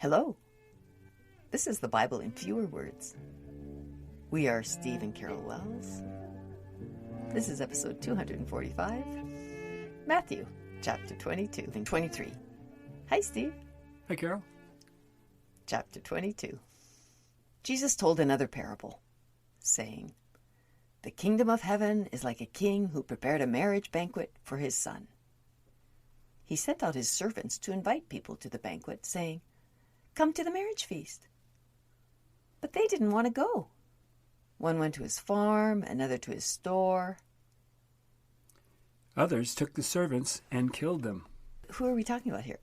Hello. This is the Bible in fewer words. We are Steve and Carol Wells. This is episode 245, Matthew chapter 22 and 23. Hi, Steve. Hi, Carol. Chapter 22. Jesus told another parable, saying, "The kingdom of heaven is like a king who prepared a marriage banquet for his son. He sent out his servants to invite people to the banquet, saying, 'Come to the marriage feast.' But they didn't want to go. One went to his farm, another to his store." Others took the servants and killed them. Who are we talking about here?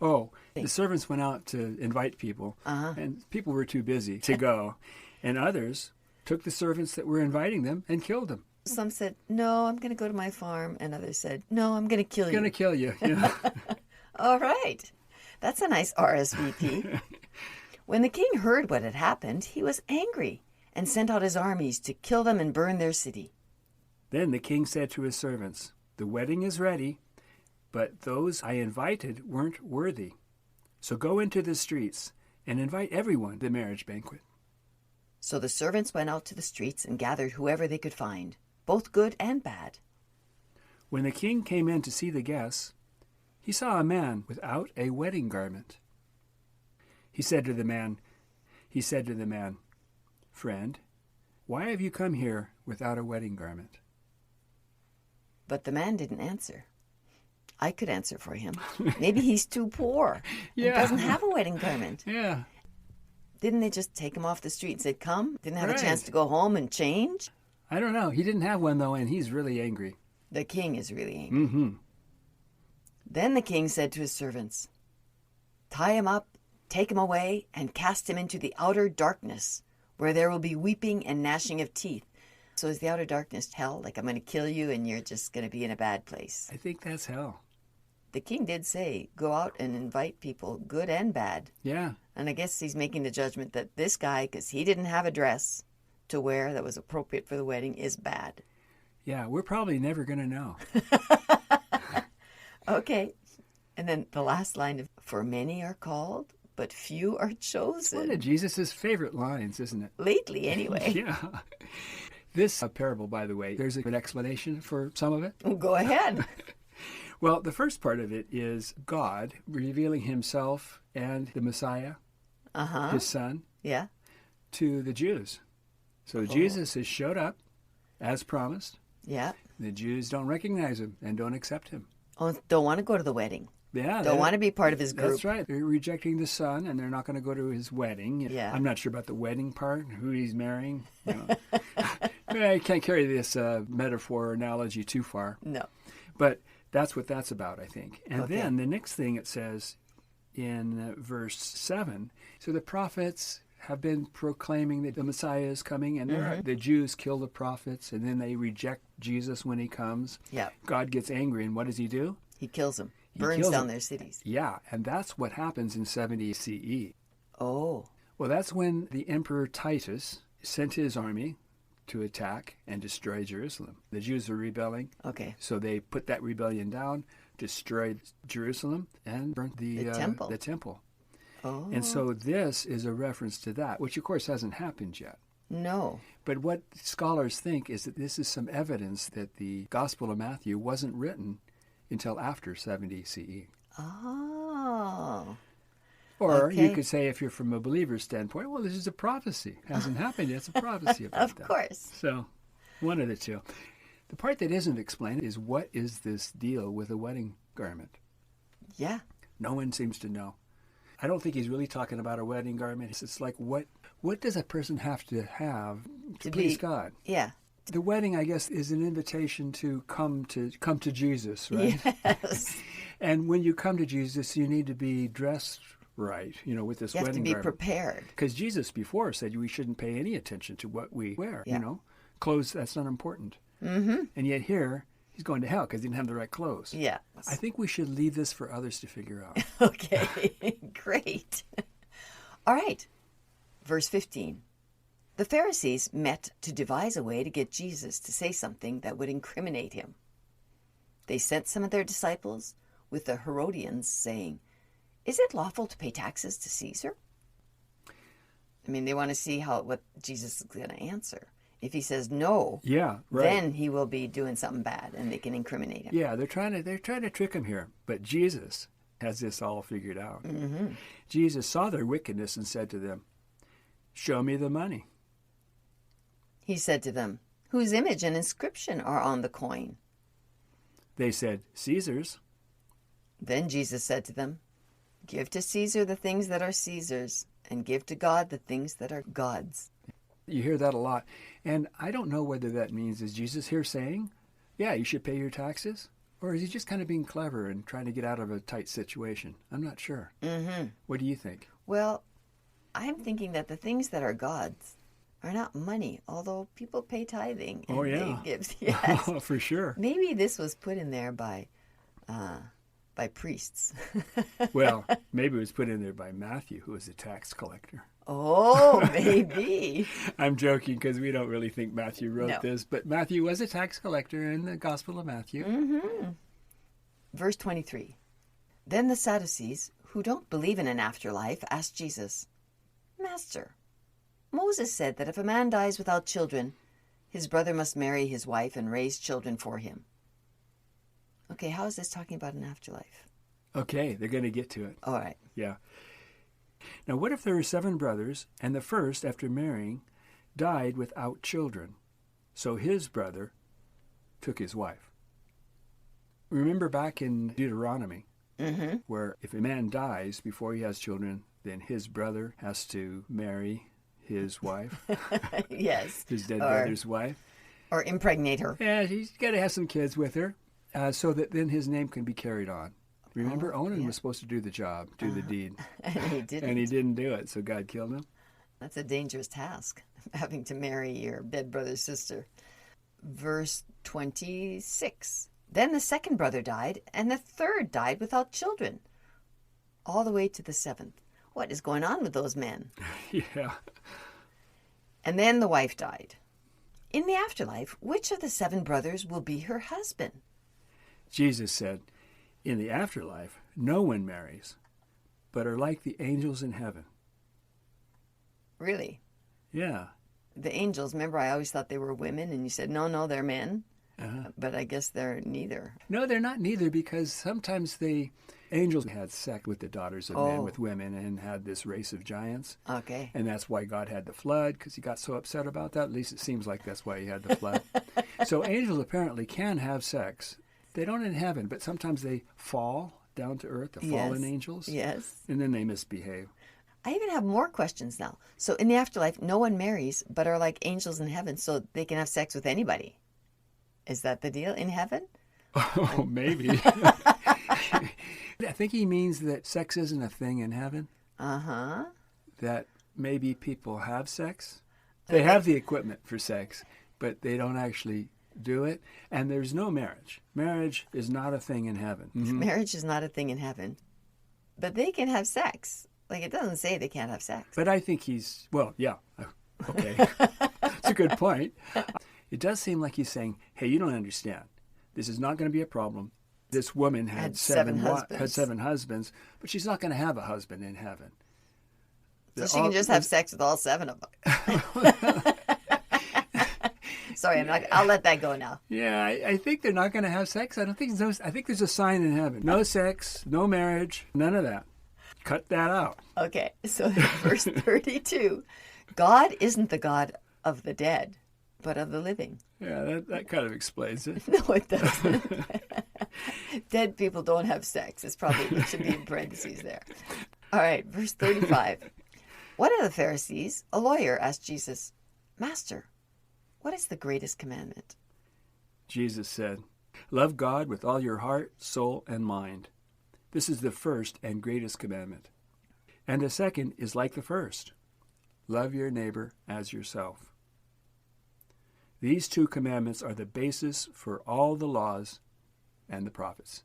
Oh, the servants went out to invite people, and people were too busy to go. And others took the servants that were inviting them and killed them. Some said, "No, I'm going to go to my farm." And others said, "No, I'm going to kill you." Going to kill you. Yeah. All right. That's a nice RSVP. When the king heard what had happened, he was angry and sent out his armies to kill them and burn their city. Then the king said to his servants, "The wedding is ready, but those I invited weren't worthy. So go into the streets and invite everyone to the marriage banquet." So the servants went out to the streets and gathered whoever they could find, both good and bad. When the king came in to see the guests, he saw a man without a wedding garment. He said to the man, "Friend, why have you come here without a wedding garment?" But the man didn't answer. I could answer for him. Maybe he's too poor. He doesn't have a wedding garment. Yeah. Didn't they just take him off the street and say, "Come"? Didn't have Right. a chance to go home and change? I don't know. He didn't have one, though, and he's really angry. The king is really angry. Mm-hmm. Then the king said to his servants, "Tie him up, take him away, and cast him into the outer darkness, where there will be weeping and gnashing of teeth." So is the outer darkness hell? Like, I'm going to kill you and you're just going to be in a bad place? I think that's hell. The king did say, go out and invite people, good and bad. Yeah. And I guess he's making the judgment that this guy, because he didn't have a dress to wear that was appropriate for the wedding, is bad. Yeah, we're probably never going to know. Okay. And then the last line of, "For many are called, but few are It's one chosen." of Jesus' favorite lines, isn't it? Lately, anyway. Yeah. This parable, by the way, there's an explanation for some of it. Go ahead. Well, the first part of it is God revealing himself and the Messiah, his son, Yeah. to the Jews. So Jesus has showed up as promised. Yeah. The Jews don't recognize him and don't accept him. Oh, don't want to go to the wedding. Yeah, Don't want to be part of his group. That's right. They're rejecting the son, and they're not going to go to his wedding. Yeah. I'm not sure about the wedding part, who he's marrying. You know. I can't carry this metaphor or analogy too far. No. But that's what that's about, I think. And Okay. then the next thing it says in verse 7, so the prophets have been proclaiming that the Messiah is coming, and the Jews kill the prophets, and then they reject Jesus when he comes. Yeah. God gets angry, and what does he do? He kills them. He Burns kills down them. their cities. Yeah, and that's what happens in 70 CE. Oh. Well, that's when the Emperor Titus sent his army to attack and destroy Jerusalem. The Jews were rebelling, Okay. so they put that rebellion down, destroyed Jerusalem, and burnt the temple. Oh. And so this is a reference to that, which of course hasn't happened yet. No. But what scholars think is that this is some evidence that the Gospel of Matthew wasn't written until after 70 CE. Oh. Or you Okay. could say, if you're from a believer's standpoint, well, this is a prophecy. It hasn't happened yet. It's a prophecy about Of that. course. So, one of the two. The part that isn't explained is, what is this deal with a wedding garment? Yeah. No one seems to know. I don't think he's really talking about a wedding garment. It's like, what does a person have to please God? Yeah. The wedding, I guess, is an invitation to come to Jesus, right? Yes. And when you come to Jesus, you need to be dressed right, with this You have to wedding be garment. prepared. Because Jesus before said we shouldn't pay any attention to what we wear, Yeah. Clothes, that's not important. Mm-hmm. And yet here, he's going to hell because he didn't have the right clothes. Yeah. I think we should leave this for others to figure out. Okay. Great. All right. Verse 15. The Pharisees met to devise a way to get Jesus to say something that would incriminate him. They sent some of their disciples with the Herodians, saying, Is it lawful to pay taxes to Caesar? I mean, they want to see what Jesus is going to answer. If he says no, Yeah, right. then he will be doing something bad, and they can incriminate him. Yeah, they're trying to trick him here. But Jesus has this all figured out. Mm-hmm. Jesus saw their wickedness and said to them, "Show me the money." He said to them, "Whose image and inscription are on the coin?" They said, "Caesar's." Then Jesus said to them, "Give to Caesar the things that are Caesar's, and give to God the things that are God's." You hear that a lot. And I don't know whether that means, is Jesus here saying, yeah, you should pay your taxes? Or is he just kind of being clever and trying to get out of a tight situation? I'm not sure. Mm-hmm. What do you think? Well, I'm thinking that the things that are God's are not money, although people pay tithing and they give. Yes. Oh, for sure. Maybe this was put in there by priests. Well, maybe it was put in there by Matthew, who was a tax collector. Oh, maybe. I'm joking because we don't really think Matthew wrote this, but Matthew was a tax collector in the Gospel of Matthew. Mm-hmm. Verse 23. Then the Sadducees, who don't believe in an afterlife, asked Jesus, "Master, Moses said that if a man dies without children, his brother must marry his wife and raise children for him." Okay, how is this talking about an afterlife? Okay, they're going to get to it. All right. Yeah. Now, what if there were 7 brothers, and the first, after marrying, died without children? So his brother took his wife. Remember back in Deuteronomy, where if a man dies before he has children, then his brother has to marry his wife. Yes. His dead brother's wife. Or impregnate her. Yeah, he's got to have some kids with her, so that then his name can be carried on. Remember, Onan was supposed to do the job, do the deed. And he didn't. And he didn't do it, so God killed him. That's a dangerous task, having to marry your dead brother's sister. Verse 26. Then the second brother died, and the third died without children, all the way to the 7th. What is going on with those men? Yeah. And then the wife died. In the afterlife, which of the 7 brothers will be her husband? Jesus said, in the afterlife, no one marries, but are like the angels in heaven. Really? Yeah. The angels, remember I always thought they were women, and you said, no, they're men. But I guess they're neither. No, they're not neither, because sometimes the angels had sex with the daughters of men, with women, and had this race of giants. Okay. And that's why God had the flood, because he got so upset about that. At least it seems like that's why he had the flood. So angels apparently can have sex. They don't in heaven, but sometimes they fall down to earth, the fallen angels. Yes. And then they misbehave. I even have more questions now. So in the afterlife, no one marries, but are like angels in heaven, so they can have sex with anybody. Is that the deal in heaven? Oh, maybe. I think he means that sex isn't a thing in heaven. Uh-huh. That maybe people have sex. They have the equipment for sex, but they don't actually do it. And there's no marriage. Marriage is not a thing in heaven. Mm-hmm. Marriage is not a thing in heaven. But they can have sex. Like, it doesn't say they can't have sex. But I think he's, well, yeah. Okay. It's a good point. It does seem like he's saying, hey, you don't understand. This is not going to be a problem. This woman had seven husbands, but she's not going to have a husband in heaven. So she can just have sex with all 7 of them. Sorry, I'll let that go now. Yeah, I think they're not going to have sex. I think there's a sign in heaven. No sex, no marriage, none of that. Cut that out. Okay, so verse 32. God isn't the God of the dead, but of the living. Yeah, that kind of explains it. No, it doesn't. Dead people don't have sex. It should be in parentheses there. All right, verse 35. One of the Pharisees, a lawyer, asked Jesus, "Master, what is the greatest commandment?" Jesus said, "Love God with all your heart, soul, and mind. This is the first and greatest commandment. And the second is like the first. Love your neighbor as yourself. These 2 commandments are the basis for all the laws and the prophets."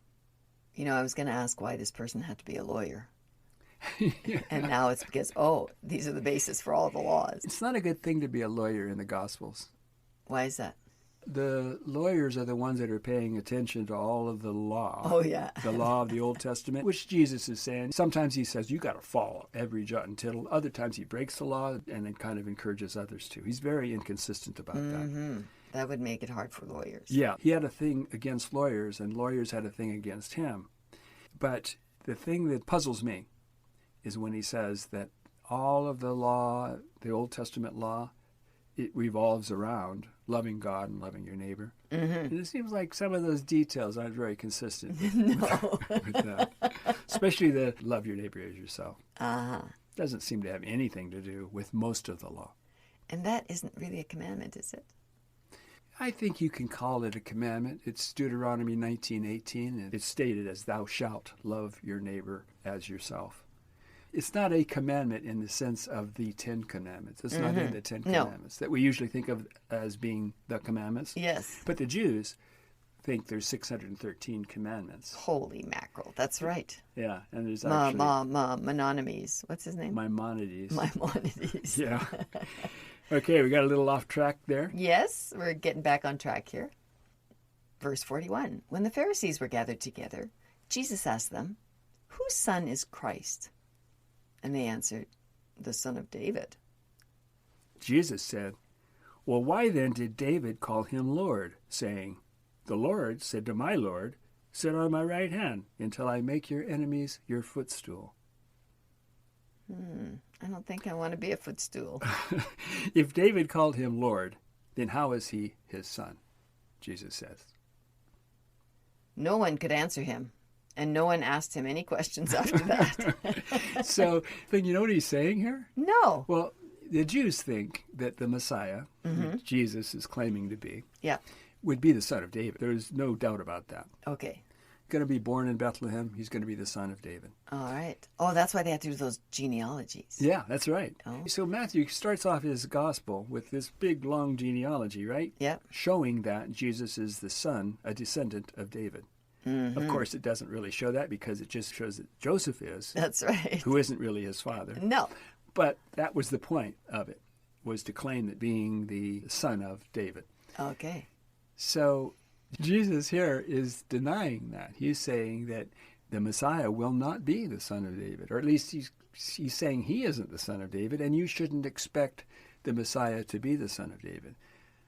You know, I was going to ask why this person had to be a lawyer. Yeah. And now it's because, these are the basis for all the laws. It's not a good thing to be a lawyer in the Gospels. Why is that? the lawyers are the ones that are paying attention to all of the law. Oh, yeah. The law of the Old Testament, which Jesus is saying. Sometimes he says, you got to follow every jot and tittle. Other times he breaks the law and then kind of encourages others to. He's very inconsistent about that. That would make it hard for lawyers. Yeah. He had a thing against lawyers, and lawyers had a thing against him. But the thing that puzzles me is when he says that all of the law, the Old Testament law, it revolves around loving God and loving your neighbor. And it seems like some of those details aren't very consistent with that. Especially the love your neighbor as yourself. Doesn't seem to have anything to do with most of the law. And that isn't really a commandment, is it? I think you can call it a commandment. It's Deuteronomy 19:18, and it's stated as thou shalt love your neighbor as yourself. It's not a commandment in the sense of the Ten Commandments. It's not in the Ten Commandments that we usually think of as being the commandments. Yes. But the Jews think there's 613 commandments. Holy mackerel. That's right. Yeah, and there's actually... Mononymies. What's his name? Maimonides. Maimonides. Yeah. Okay, we got a little off track there. Yes, we're getting back on track here. Verse 41. When the Pharisees were gathered together, Jesus asked them, whose son is Christ? And they answered, the son of David. Jesus said, well, why then did David call him Lord, saying, the Lord said to my Lord, sit on my right hand until I make your enemies your footstool. I don't think I want to be a footstool. If David called him Lord, then how is he his son? Jesus says. No one could answer him. And no one asked him any questions after that. So, then you know what he's saying here? No. Well, the Jews think that the Messiah, who Jesus is claiming to be, would be the son of David. There's no doubt about that. Okay. Going to be born in Bethlehem. He's going to be the son of David. All right. Oh, that's why they had to do those genealogies. Yeah, that's right. Oh. So Matthew starts off his gospel with this big, long genealogy, right? Yeah. Showing that Jesus is the son, a descendant of David. Of course, it doesn't really show that because it just shows that Joseph is. That's right. Who isn't really his father. No. But that was the point of it, was to claim that being the son of David. Okay. So Jesus here is denying that. He's saying that the Messiah will not be the son of David, or at least he's saying he isn't the son of David, and you shouldn't expect the Messiah to be the son of David.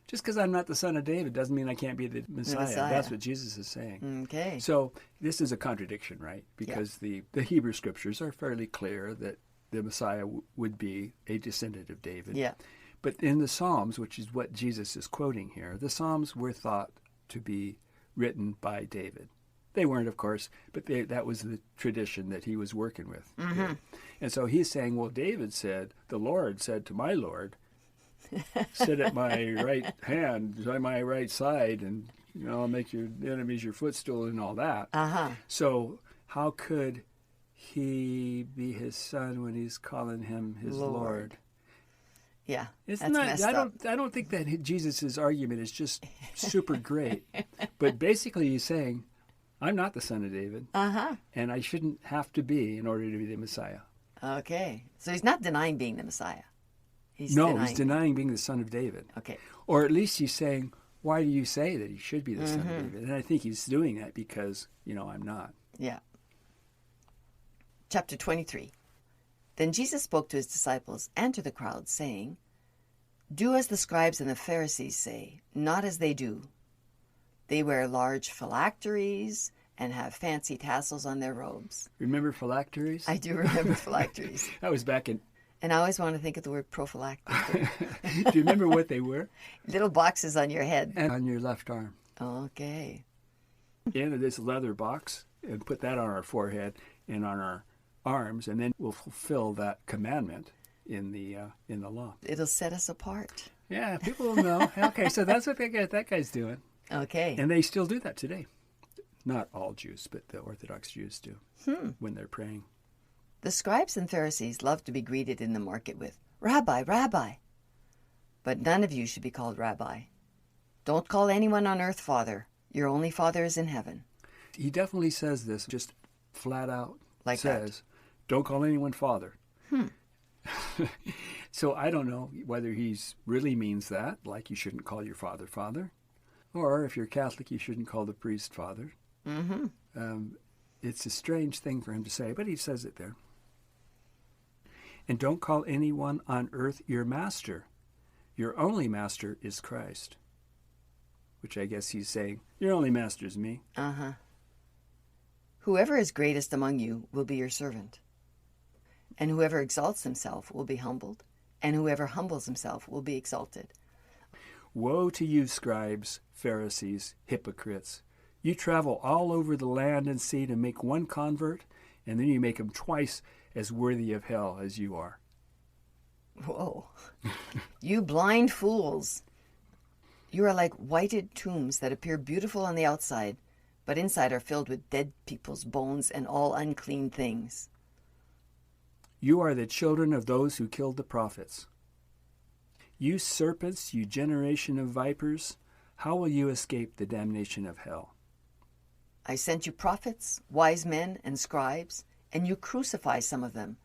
Just because I'm not the son of David doesn't mean I can't be the Messiah. That's what Jesus is saying. Okay. So this is a contradiction, right? Because the Hebrew Scriptures are fairly clear that the Messiah would be a descendant of David. Yeah. But in the Psalms, which is what Jesus is quoting here, the Psalms were thought to be written by David. They weren't, of course, but that was the tradition that he was working with. And so he's saying, well, David said, the Lord said to my Lord, sit at my right hand, by my right side, and I'll make your enemies your footstool and all that. So how could he be his son when he's calling him his Lord? Yeah, it's that's not. messed up. I don't think that Jesus' argument is just super great. But basically, he's saying, I'm not the son of David, and I shouldn't have to be in order to be the Messiah. Okay, so he's not denying being the Messiah. He's denying being the son of David. Okay. Or at least he's saying, why do you say that he should be the son of David? And I think he's doing that because, I'm not. Yeah. Chapter 23. Then Jesus spoke to his disciples and to the crowd, saying, do as the scribes and the Pharisees say, not as they do. They wear large phylacteries and have fancy tassels on their robes. Remember phylacteries? I do remember phylacteries. That was back in... And I always want to think of the word prophylactic. Do you remember what they were? Little boxes on your head. And on your left arm. Okay. Into this leather box and put that on our forehead and on our arms, and then we'll fulfill that commandment in the law. It'll set us apart. Yeah, people will know. Okay, so that's what that guy's doing. Okay. And they still do that today. Not all Jews, but the Orthodox Jews do when they're praying. The scribes and Pharisees love to be greeted in the market with, Rabbi, Rabbi. But none of you should be called Rabbi. Don't call anyone on earth Father. Your only Father is in heaven. He definitely says this, just flat out like says, don't call anyone Father. So I don't know whether he really means that, like you shouldn't call your father Father, Or if you're Catholic, you shouldn't call the priest father. It's a strange thing for him to say, but he says it there. And don't call anyone on earth your master. Your only master is Christ. Which I guess he's saying, your only master is me. Whoever is greatest among you will be your servant. And whoever exalts himself will be humbled, and whoever humbles himself will be exalted. Woe to you, scribes, Pharisees, hypocrites! You travel all over the land and sea to make one convert, and then you make him twice as worthy of hell as you are. Whoa. You blind fools! You are like whited tombs that appear beautiful on the outside, but inside are filled with dead people's bones and all unclean things. You are the children of those who killed the prophets. You serpents, you generation of vipers, how will you escape the damnation of hell? I sent you prophets, wise men, and scribes, and you crucify some of them.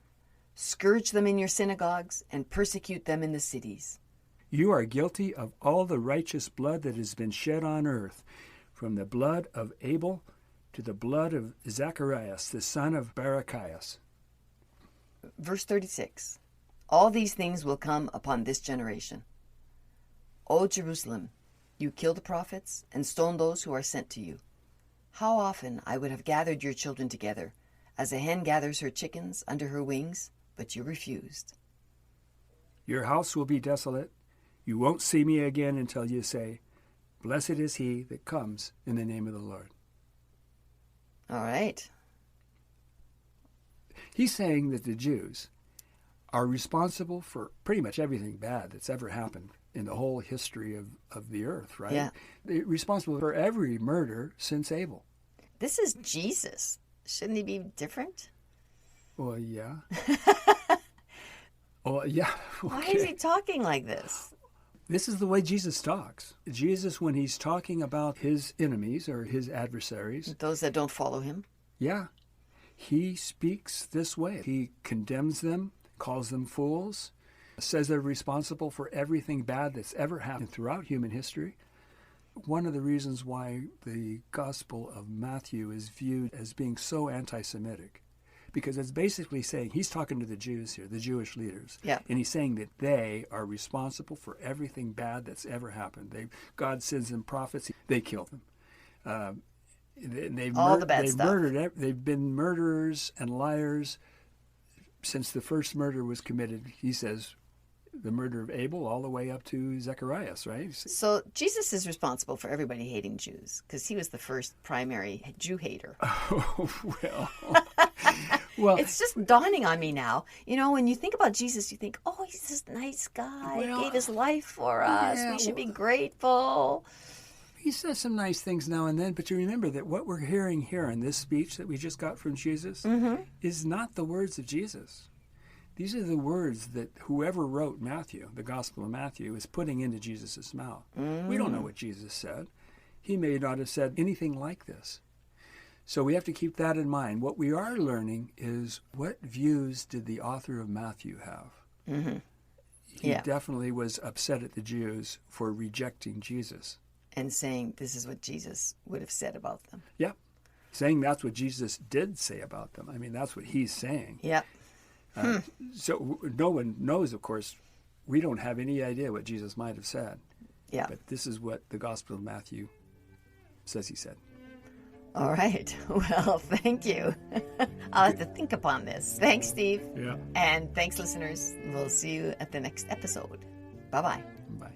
Scourge them in your synagogues and persecute them in the cities. You are guilty of all the righteous blood that has been shed on earth, from the blood of Abel to the blood of Zacharias, the son of Barachias. Verse 36. All these things will come upon this generation. O Jerusalem, you kill the prophets and stone those who are sent to you. How often I would have gathered your children together, as a hen gathers her chickens under her wings, but you refused. Your house will be desolate. You won't see me again until you say, blessed is he that comes in the name of the Lord. All right. He's saying that the Jews are responsible for pretty much everything bad that's ever happened in the whole history of the earth, right? Yeah. They're responsible for every murder since Abel. This is Jesus. Shouldn't he be different? Well, yeah. Oh, yeah. Okay. Why is he talking like this? This is the way Jesus talks. Jesus, when he's talking about his enemies or his adversaries, Those that don't follow him? yeah, he speaks this way. He condemns them, calls them fools, says they're responsible for everything bad that's ever happened throughout human history. One of the reasons why the Gospel of Matthew is viewed as being so anti-Semitic, because it's basically saying, he's talking to the Jews here, the Jewish leaders, Yeah. and he's saying that they are responsible for everything bad that's ever happened. God sends them prophets, they kill them. All the bad they've stuff. murdered. They've been murderers and liars since the first murder was committed. He says the murder of Abel all the way up to Zacharias, right? So Jesus is responsible for everybody hating Jews because he was the first primary Jew hater. Oh, well, It's just dawning on me now. You know, when you think about Jesus, you think, oh, he's this nice guy. Well, He gave his life for us. yeah, We should be grateful. he says some nice things now and then, but you remember that what we're hearing here in this speech that we just got from Jesus is not the words of Jesus. These are the words that whoever wrote Matthew, the Gospel of Matthew, is putting into Jesus' mouth. We don't know what Jesus said. He may not have said anything like this. So we have to keep that in mind. What we are learning is what views did the author of Matthew have? He definitely was upset at the Jews for rejecting Jesus. And saying this is what Jesus would have said about them. Yep. Saying that's what Jesus did say about them. I mean, that's what he's saying. Yep. So no one knows, of course. We don't have any idea what Jesus might have said. Yeah. But this is what the Gospel of Matthew says he said. All right. Well, thank you. I'll have to think upon this. Thanks, Steve. Yeah. And thanks, listeners. We'll see you at the next episode. Bye-bye. Bye.